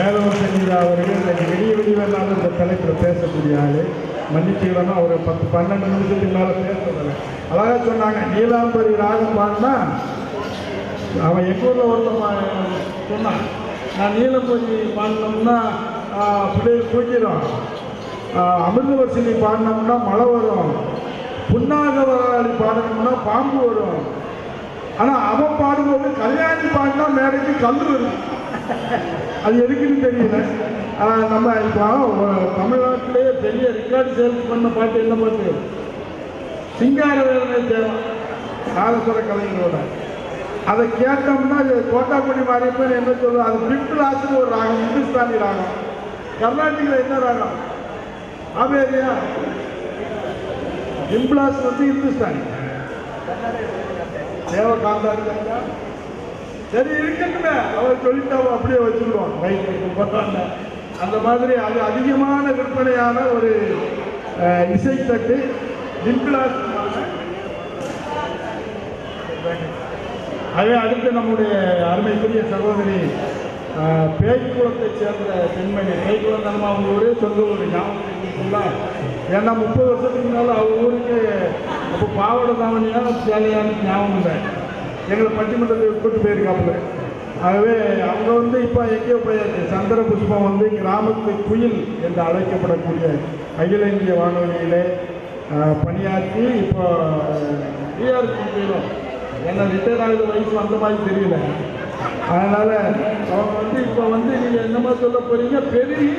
வேதவசனிதா அவர்கள் இன்னைக்கு விடிய வேணாலும் இந்த தலைப்பில் பேசக்கூடிய ஆள். மன்னிச்சுக்கலன்னா ஒரு 10-12 நிமிஷத்துக்கு மேலே பேசுறதில்லை. அழகாக சொன்னாங்க. நீலாம்பரி ராகம் பாடினா அவன் எங்கள் ஊரில் ஒருத்தன் சொன்னான், நான் நீலம்பரி பாடினோம்னா பிள்ளைகள் தூக்கிடும், அமிர்தவர்ஷினி பாடினோம்னா மழை வரும், புன்னாகவராளி பாடணும்னா பாம்பு வரும், ஆனால் அவன் பாடும்போது கல்யாணி பாடினா மேடைக்கு கல் வரும். அது எதுக்குன்னு தெரியல. நம்ம இப்போ தமிழ்நாட்டிலேயே பெரிய ரெக்கார்டு சேல்ஸ் பண்ண பாட்டு என்ன பாட்டு? சிங்கார வேதனை தேவம், நாதஸ்வர கலைஞரோட. அதை கேட்டோம்னா கோட்டாப்பட்டி மாரியப்பன் என்ன சொல்லுவோம், அது பிப்லாஸ்னு ஒரு ராகம், இந்துஸ்தானி ராகம். கர்நாடகில் என்ன ராகம்? ஆபேரியா. பிப்லாஸ் இந்துஸ்தானி. தேவகாந்தா இருக்காங்க. சரி இருக்கட்டுமே, அவர் சொல்லிட்டாவோ அப்படியே வச்சுக்கிடுவோம். ரைட்டு போட்டாங்க. அந்த மாதிரி அது அதிகமான விற்பனையான ஒரு இசைத்தட்டு டிம்பிளாஸ். அதே அடுத்து நம்முடைய அருமைக்குரிய சகோதரி பேய்குளத்தை சேர்ந்த பெண்மணி. பேய்குளம் நம்ம அவங்க ஊரே சொந்த ஊர் ஞாபகம். ஏன்னா 30 வருஷத்துக்கு முன்னால் அவங்க ஊருக்கு அப்போ பாவட தாவணியான சேலையான ஞாபகம் இல்லை. எங்களை பட்டிமன்றத்தை கூட்டு போயிருக்காப்புல. ஆகவே அவங்க இப்போ எங்கேயோ போயாச்சு. சந்திர புஷ்பம் கிராமத்து குயில் என்று அழைக்கப்படக்கூடிய அகில இந்திய வானொலியிலே பணியாற்றி இப்போ டிஆர்பி போயிடும். ஏன்னா ரிட்டையர் ஆகுது வயசு அந்த மாதிரி தெரியல. அதனால் அவங்க இப்போ நீங்கள் என்னமா சொல்ல போகிறீங்க, பெருகி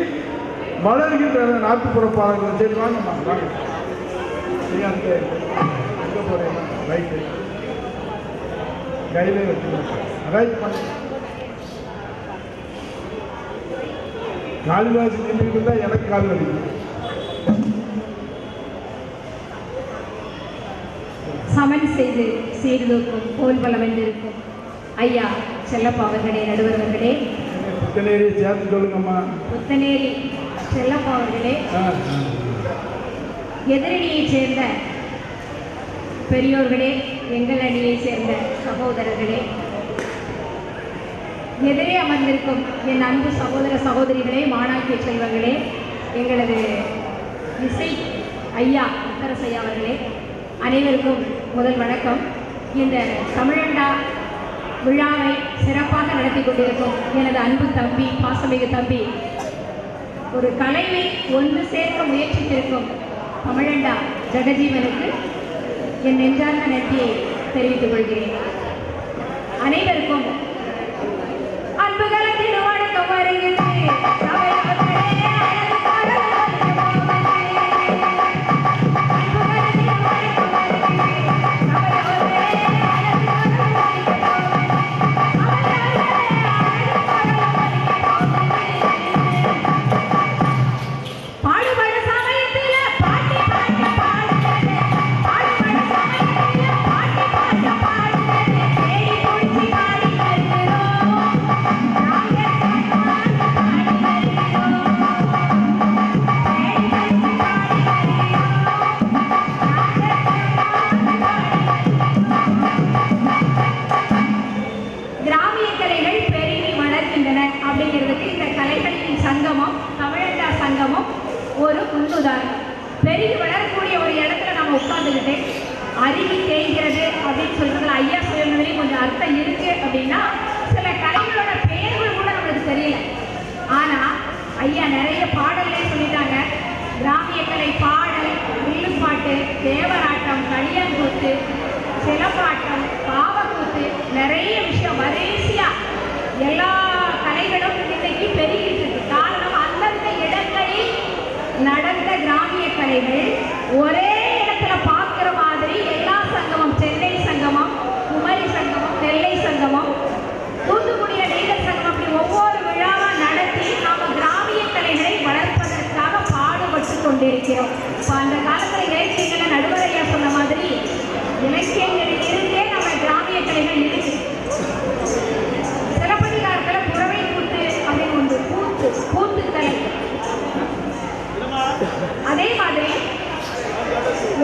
வளர்கின்ற நாட்டுப்புற பாடல்கள். சரி வாங்கம்மா, வாங்க. நீங்கள் அந்த எங்கே போகிறீங்க? ரைட்டு கையிலே வச்சுருக்கேன். ரைட் பண்ண காளிதாசி நின்றுட்டு தான் எனக்கு கால் வலிக்கும். சமன் செய்து சீர்தூக்கும் போல் பல வென்றிருக்கும் ஐயா செல்லப்பா அவர்களே, நடுவர் அவர்களே, புத்தனேரியை சேர்த்து சொல்லுங்கம்மா. புத்தனேரி செல்லப்பா அவர்களே, எதிரணியை சேர்ந்த பெரியோர்களே, எங்கள் அணியை சேர்ந்த சகோதரர்களே, எதிரே அமர்ந்திருக்கும் என் அன்பு சகோதர சகோதரிகளே, மாணாக்கிய செல்வங்களே, எங்களது இசை ஐயா முத்தரசையா அவர்களே, அனைவருக்கும் முதல் வணக்கம். இந்த தமிழண்டா விழாவை சிறப்பாக நடத்தி கொண்டிருக்கும் எனது அன்பு தம்பி, பாசமிகு தம்பி, ஒரு கலையை ஒன்று சேர்க்க முயற்சித்திருக்கும் தமிழண்டா ஜெகஜீவனுக்கு என் நெஞ்சார்ந்த நன்றியை தெரிவித்துக் கொள்கிறேன். அனைவருக்கும் அன்புகளை திருவணக்கம் வருகிறது. ஒரு முன்னுதாரணம். பெருகி வளரக்கூடிய ஒரு இடத்துல நம்ம உட்கார்ந்துக்கிட்டு அருகி தேய்கிறது அப்படின்னு சொல்றதுல ஐயா சொல்றதுலேயும் கொஞ்சம் அர்த்தம் இருக்கு. அப்படின்னா சில கலைகளோட பெயர்கள் கூட நம்மளுக்கு தெரியல. ஆனா ஐயா நிறைய பாடல்லே சொல்லிட்டாங்க. கிராமிய கலை பாடல், வில்லுப்பாட்டு, தேவராட்டம், களியாங்கூத்து, சிலப்பாட்டம், பாவக்கூத்து, நிறைய விஷயம் வரிசையா எல்லா கலைகளும் இன்னைக்கு பெருகிட்டு இருக்கு. காரணம் அந்தந்த இடங்களில் நடந்த கிராமிய கலைகள் ஒரே இடத்துல பார்க்குற மாதிரி எல்லா சங்கமம், சென்னை சங்கமம், குமரி சங்கமம், நெல்லை சங்கமம், தூத்துக்குடி நெய்தல் சங்கமம், அப்படி ஒவ்வொரு விழாவா நடத்தி நாம கிராமிய கலைகளை வளர்ப்பதற்காக பாடுபட்டு கொண்டிருக்கிறோம். இப்போ அந்த காலத்தில் இலக்கியங்களை நடுவரையா சொன்ன மாதிரி இலக்கியங்களில் இருந்தே நம்ம கிராமிய கலைகள் இருக்கு. சிலப்பதிகாரத்தில் புறவை கூத்து அப்படின்னு ஒன்று, கூத்துக்கலை. அதே மாதிரி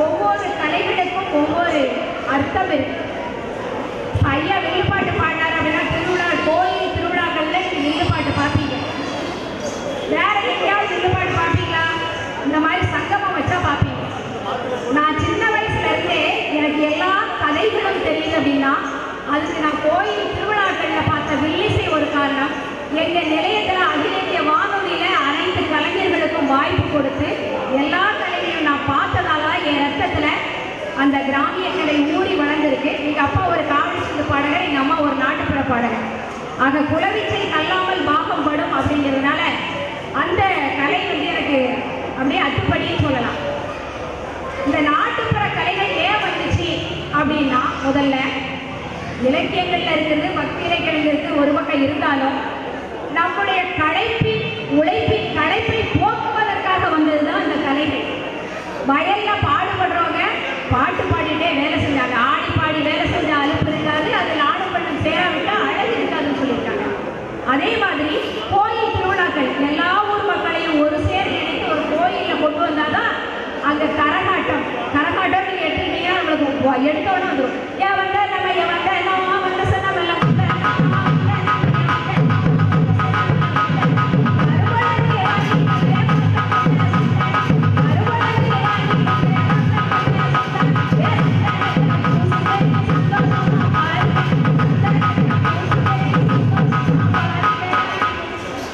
ஒவ்வொரு கலைகளுக்கும் ஒவ்வொரு அர்த்தம் இருக்கு. ஐயா வில்லுப்பாட்டு பாடினார் அப்படின்னா திருவிழா, கோயில் திருவிழாக்கள்ல வில்லுப்பாட்டு பார்ப்பீங்க. இந்த மாதிரி சங்கமம் வச்சா பார்ப்பீங்க. நான் சின்ன வயசுல இருந்தே எனக்கு எல்லா கதைகளும் தெரியுது அப்படின்னா அதுக்கு நான் கோயில் திருவிழாக்களில் பார்த்த வில்லிசை ஒரு காரணம். எங்கள் நிலையத்தில் அகில இந்திய வானொலியில் அனைத்து கலைஞர்களுக்கும் வாய்ப்பு கொடுத்து எல்லா கலைகளையும் நான் பார்த்ததால என் ரத்தத்தில் அந்த கிராமிய கலை ஊறி வளர்ந்துருக்கு. எங்கள் அப்பா ஒரு காவடி சிந்து பாடகர், எங்கள் அம்மா ஒரு நாட்டுப்புற பாடகர். ஆக குலவிச்சை கல்லாமல் பாகம் படும் அப்படிங்கிறதுனால அந்த கலை வந்து எனக்கு அப்படியே அத்துப்படின்னு சொல்லலாம். இந்த நாட்டுப்புற கலைகள் ஏன் வந்துச்சு அப்படின்னா முதல்ல இலக்கியங்கள்ல இருக்கிறது, பக்தி இலக்கியங்கள் இருக்கிறது ஒரு பக்கம் இருந்தாலும் நம்முடைய உழைப்பின் களைப்பை போக்குவதற்காக வந்ததுதான் இந்த கலைகள். வயல்ல பாடுபடுறவங்க பாட்டு பாடிட்டே வேலை செஞ்சாங்க. ஆடி பாடி வேலை செஞ்ச அலுப்பு இருக்காது, அதில் ஆடு பண்ணம் சேராவிட்டா அழகு இருக்காதுன்னு சொல்லியிருக்காங்க. அதே மாதிரி கோயில் திருவிழாக்கள் எல்லா ஊர் மக்களையும் ஒரு சேர இணைத்து ஒரு கோயிலில் கொண்டு வந்தாதான் அங்கே கரகாட்டம் நீங்கள் எடுத்துக்கிட்டீங்கன்னா நம்மளுக்கு எடுத்தோன்னு வந்துடும். ஏன் வந்த நம்ம ஏன் வந்த என்ன வந்த சொன்ன வெள்ளம்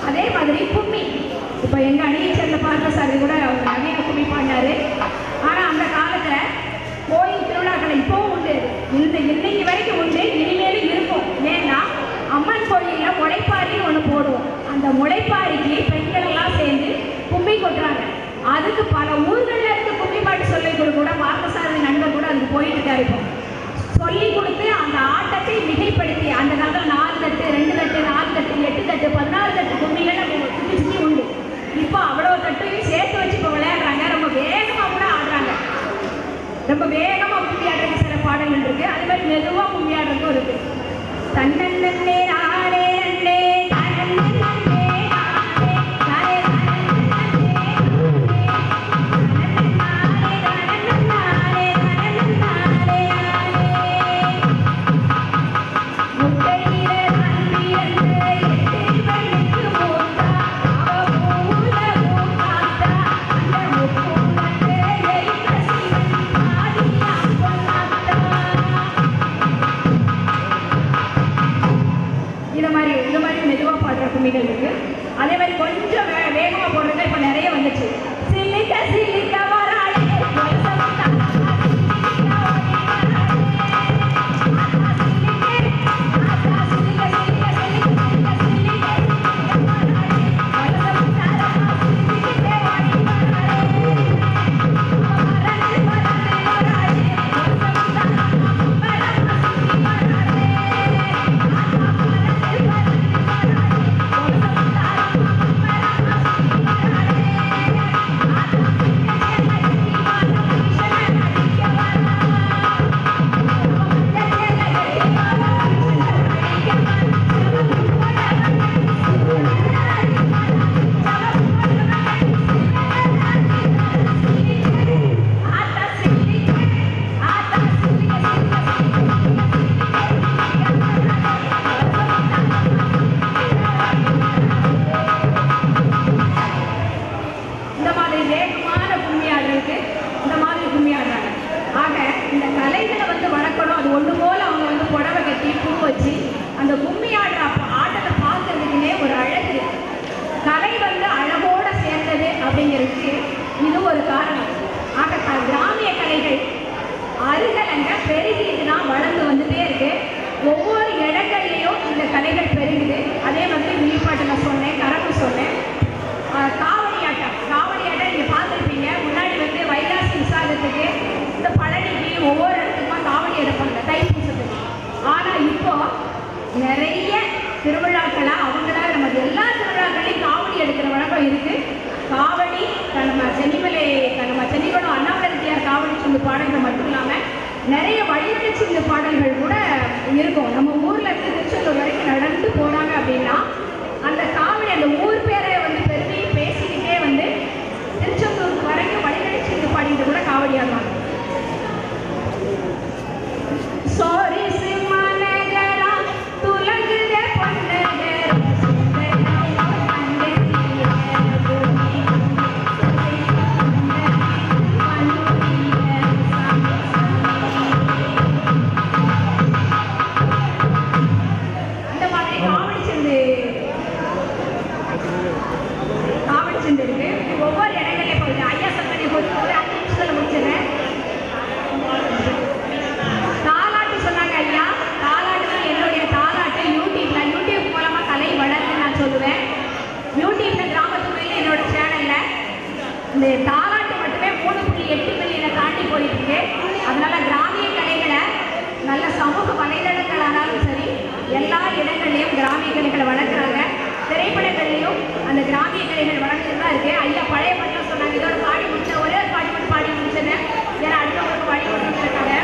அதே மாதிரி கும்மி. இப்போ எங்கள் அணியை சேர்ந்த பார்த்தசாரி கூட அவங்க நவீன கும்மி பாடினாரு. ஆனால் அந்த காலத்தில் கோயில் திருவிழாக்களை இப்போவும் உண்டு, இன்னைக்கு வரைக்கும் உண்டு, இனிமேலும் இருக்கும். ஏன்னா அம்மன் கோயிலில் முளைப்பாரின்னு ஒன்று போடுவோம். அந்த முளைப்பாரிக்கு பெண்கள் எல்லாம் சேர்ந்து கும்மி கொட்டுறாங்க. அதுக்கு பல ஊர்களில் இருந்து கும்மி பாட்டு சொல்லி கூட பார்த்தசாரதி நண்பர் கூட அதுக்கு போயிட்டு இருக்காரு. இப்போ சொல்லி கொடுத்து அந்த ஆட்டத்தை மிகைப்படுத்தி அந்த காலத்தில் 4 தட்டு 2 தட்டு 4 தட்டு 8 தட்டு 16 தட்டு கும்மிகள் சுற்றி சுற்றி உண்டு. இப்போ அவ்வளோ தட்டையும் சேர்த்து வச்சு இப்போ விளையாடுறாங்க. ரொம்ப வேகமாக கூட ஆடுறாங்க. ரொம்ப வேகமாக கும்மி ஆடுறதுக்கு சில பாடல்கள் இருக்கு. அதே மாதிரி மெதுவாக கும்மி ஆடுறதுக்கும் இருக்கு. தன்னே நானே நன்னே கும்மிகள் இருக்கு. அதே மாதிரி கொஞ்சம் வேகமாக போடுறது இப்போ நிறைய வந்துச்சு. சிலிக்க சிலிக்க வராளே அப்படிங்கிறதுக்கு இது ஒரு காரணம். ஆக கிராமிய கலைகள் அருகலங்க பெருகிட்டுனா வளர்ந்து வந்துட்டே இருக்கு. ஒவ்வொரு இடங்கள்லையும் இந்த கலைகள் பெருகுது. அதே மாதிரி வில்லிப்பாட்டில் சொன்னேன், கரகு சொன்னேன், காவடியாட்டம் நீங்கள் பார்த்துருப்பீங்க. முன்னாடி வந்து வைகாசி விசாகத்துக்கு இந்த பழனிக்கு ஒவ்வொரு இடத்துக்குமா காவடி எடுப்பாங்க தைப்பூசத்துக்கு. ஆனால் இப்போ நிறைய திருவிழாக்களாக அவங்களால நமக்கு எல்லா திருவிழாக்களையும் காவடி எடுக்கிற வழக்கம் இருக்குது. காவடி நம்ம சென்னிகுளம் அண்ணாமலையார் காவடி சிந்து பாடல்கள் மட்டும் இல்லாமல் நிறைய வழிவழி சிந்து பாடல்கள் கூட இருக்கும். நம்ம ஊரில் இருந்து திருச்செந்தூர் வரைக்கும் நடந்து போனாங்க அப்படின்னா அந்த காவடி அந்த ஊர் பேரை வந்து பெருமையை பேசிக்கிட்டே வந்து திருச்செந்தூர் வரைக்கும் வழிவழி சிந்து பாடிட்டு கூட காவடி ஆடுவாங்க. சாரி சிம்மநகரா துலங்குதே பொன்னகரா இந்த தாலாட்டு மட்டுமே 3.8 மில்லியனை தாண்டி போயிட்டு இருக்கு. அதனால கிராமிய கலைகளை நல்ல சமூக வலைதளங்கள் ஆனாலும் சரி, எல்லா இடங்கள்லையும் கிராமிய கலைகளை வளர்க்குறாங்க. திரைப்படங்கள்லையும் அந்த கிராமிய கலைகள் வளர்ந்துட்டு தான் இருக்கு. ஐயா பழைய பாட்டில் சொன்னாங்க, இதோட பாடி முடிச்ச ஒரே ஒரு பாடி மட்டும் பாடி முடிச்சேன்னு. ஏன்னா அடுத்தவங்களுக்கு பாடி கொடுத்துருக்காங்க.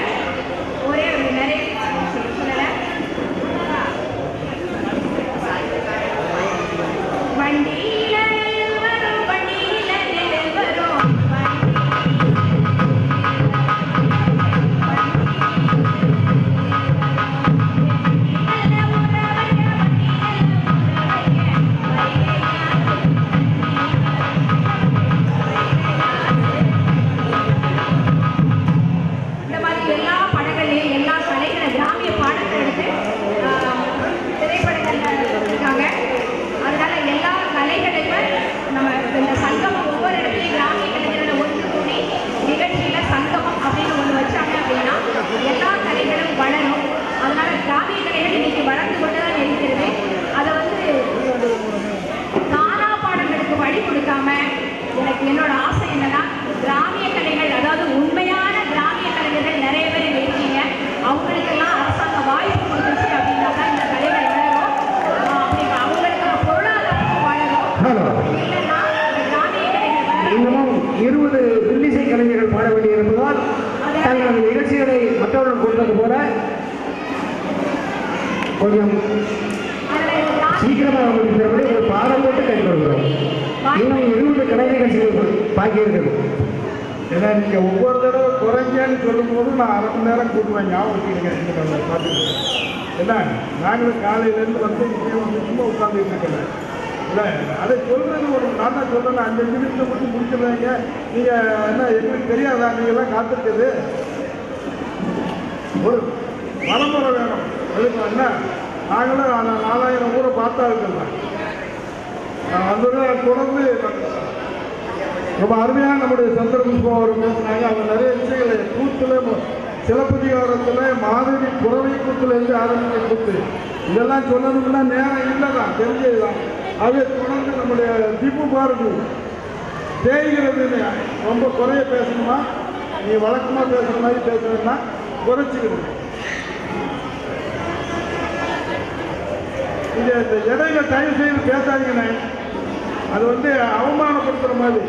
ஒரே ஒரு நிறைய சொல்லலை. வண்டியில வரும், வண்டியில வரும், இந்த மாதிரி எல்லா படங்கள்லையும் எல்லா கலைகளை கிராமிய பாடத்தை எடுத்து திரைப்படங்கள்ல இருக்காங்க. அதனால எல்லா கலைகளையுமே நம்ம இந்த சங்கமம் ஒவ்வொரு இடத்துலையும் கிராமிய கலைஞர்களை ஒன்று கூடி நிகழ்ச்சியில சங்கமம் அப்படின்னு ஒன்று வச்சாங்க அப்படின்னா எல்லா கலைகளும் வளரும். அதனால கிராமிய கலைகள் இன்னைக்கு வளர்ந்து கொண்டுதான் இருக்கிறது. அதை வந்து தானா பாடங்களுக்கு வழி கொடுக்காம எனக்கு என்னோட ஆசை என்னன்னா, கிராமிய கலைகள் அதாவது உண்மையான கிராமிய கலைஞர்கள் நிறைய பேர் இருக்கீங்க. அவங்களுக்கெல்லாம் அரசாங்க வாய்ப்பு கொடுத்துச்சு அப்படின்னா தான் இந்த கலைகள் வளரும். அப்படி அவங்களுக்கு பொருளாதாரம் வளரும். இல்லைன்னா இந்த கிராமிய கலைகள் வளரும். இன்னமும் 20 வில்லிசை கலைஞர்கள் பாட வேண்டியிருப்பதால் தங்களது நிகழ்ச்சிகளை மற்றவர்கள் கொடுத்தது போல கொஞ்சம் சீக்கிரமாக அவங்களுக்கு தரப்படி ஒரு பாடம் போட்டு கைப்பற்றுகிறோம். இன்னும் 20 கலை நிகழ்ச்சிகள் பாக்கி இருக்குது. ஏன்னா நீங்கள் ஒவ்வொரு தடவை குறைஞ்சேன்னு சொல்லும்போது நான் அரை மணி நேரம் கூட்டுவேன். ஞாபகம் வச்சுக்கிங்க பார்த்துக்கிட்டு. என்ன நாங்களும் காலையிலேருந்து வந்து இங்கே வந்து சும்மா உட்காந்துட்டு இருக்கிறேன். இல்லை அதை சொல்கிறது ஒரு நான் தான் சொல்கிறேன். 5 நிமிஷத்தை மட்டும் முடிச்சிடுறீங்க. நீங்கள் என்ன எங்களுக்கு தெரியாதா? நீங்கள்லாம் காத்திருக்குது. ஒரு மனமுறை வேணும். அதுக்கு என்ன நாங்களும் 4000 ஊரை பார்த்தா இருக்கலாம். நான் வந்து தொடர்ந்து ரொம்ப அருமையாக நம்முடைய சந்திரபுஷ்பம் அவர் பேசினாங்க. அவங்க நிறைய விஷயங்களை கூத்துல சிலப்பதிகாரத்தில் மாதவி புறவை கூத்துலேருந்து ஆரம்பித்த கூத்து இதெல்லாம் சொல்லணும்னா நேரம் இல்லை தான், தெரிஞ்சது தான். அதே தொடர்ந்து நம்முடைய திப்பு பாரதி தேய்கிறது ரொம்ப குறைய பேசணுமா, நீ வழக்கமாக பேசுகிற மாதிரி பேசுறதுன்னா குறைச்சிக்கிறது. இந்த இடையில தயவு செய்து பேசாதீங்கண்ணே, அது வந்து அவமானப்படுத்துகிற மாதிரி.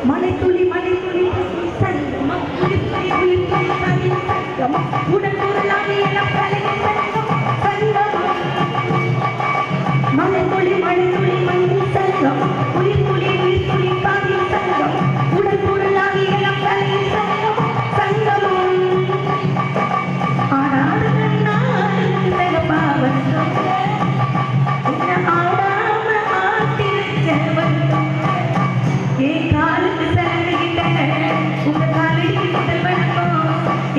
மலைத்துளி மலைத்துளி சங்கமம் உயிர்த்துளி உயிர்த்துளி சங்கமம் உடல் பொருளாகி எல்லாம் கலைஞர் சங்கமம். மலைத்துளி மலைத்துளி மண்ணில் சங்கமம் உயிர்த்துளி உயிர்த்துளி பாதி சங்கமம் உடல் பொருளாகி எல்லாம் கலைஞர் சங்கமம். ஆடாத கண்ணால் பாவம் ஆடாம ஆட்டிருச்சவன் என் காலுக்கு சரணிட்ட உங்க காலடிக்கு முதல் வணக்கம்.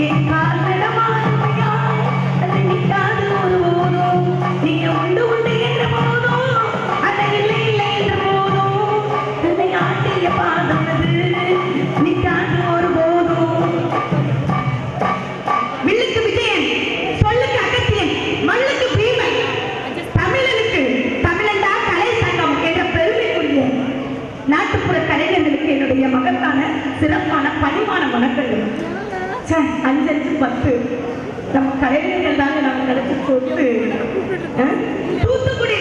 என் கால் நடமாடுமையா அது நிற்காது ஒரு போதும். நீங்க உண்டு உண்டு என்ற போதும் அதை இல்லை இல்லை என்ற போதும் என்னை ஆட்டிய பாதம் அது நிற்காது ஒரு போதும். வில்லுக்கு விஜயன், சொல்லுக்கு அகத்தியன், மண்ணுக்கு பீமன், தமிழனுக்கு தமிழண்டா கலை சங்கம் என்ற பெருமைக்குரிய நாட்டுப்புற கலைஞர்களுக்கு என்னுடைய மகத்தான சிறப்பான பணிவான வணக்கங்கள். 5-10 நம்ம கலைஞர்கள் தாங்க நம்ம கிடைச்ச சொத்து. தூத்துக்குடி